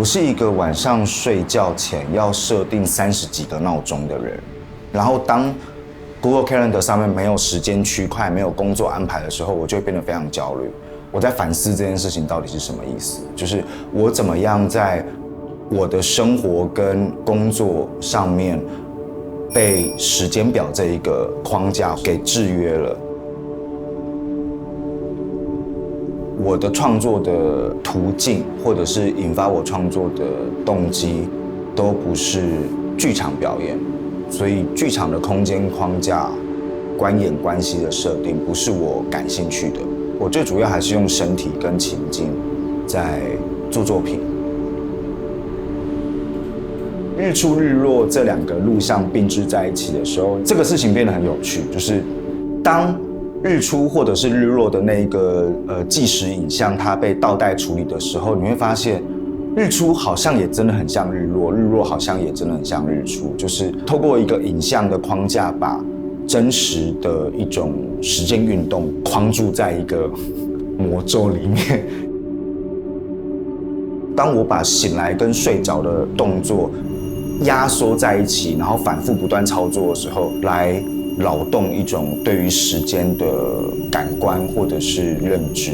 我是一个晚上睡觉前要设定30几个闹钟的人，然后当 Google Calendar 上面没有时间区块、没有工作安排的时候，我就会变得非常焦虑。我在反思这件事情到底是什么意思，就是我怎么样在我的生活跟工作上面被时间表这一个框架给制约了。我的创作的途径，或者是引发我创作的动机，都不是剧场表演，所以剧场的空间框架、观演关系的设定，不是我感兴趣的。我最主要还是用身体跟情境在做作品。日出日落这两个录像并置在一起的时候，这个事情变得很有趣，就是当日出或者是日落的那个纪实影像，它被倒带处理的时候，你会发现，日出好像也真的很像日落，日落好像也真的很像日出，就是透过一个影像的框架，把真实的一种时间运动框住在一个魔咒里面。当我把醒来跟睡着的动作压缩在一起，然后反复不断操作的时候，来扰动一种对于时间的感官或者是认知。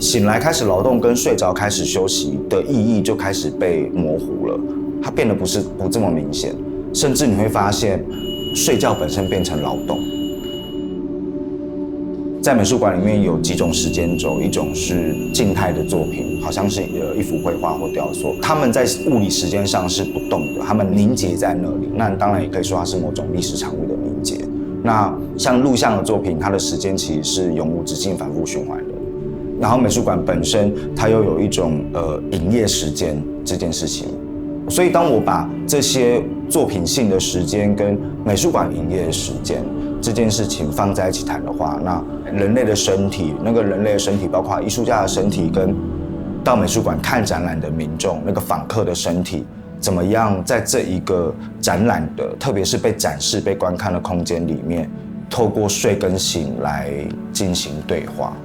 醒来开始劳动跟睡着开始休息的意义就开始被模糊了，它变得不这么明显，甚至你会发现睡觉本身变成劳动。在美术馆里面有几种时间轴，一种是静态的作品，好像是一幅绘画或雕塑，他们在物理时间上是不动的，他们凝结在那里。那当然也可以说它是某种历史产物的凝结。那像录像的作品，它的时间其实是永无止境、反复循环的。然后美术馆本身，它又有一种营业时间这件事情。所以当我把这些作品性的时间跟美术馆营业的时间这件事情放在一起谈的话，那人类的身体，那个人类的身体，包括艺术家的身体，跟到美术馆看展览的民众，那个访客的身体，怎么样在这一个展览的，特别是被展示、被观看的空间里面，透过睡跟醒来进行对话。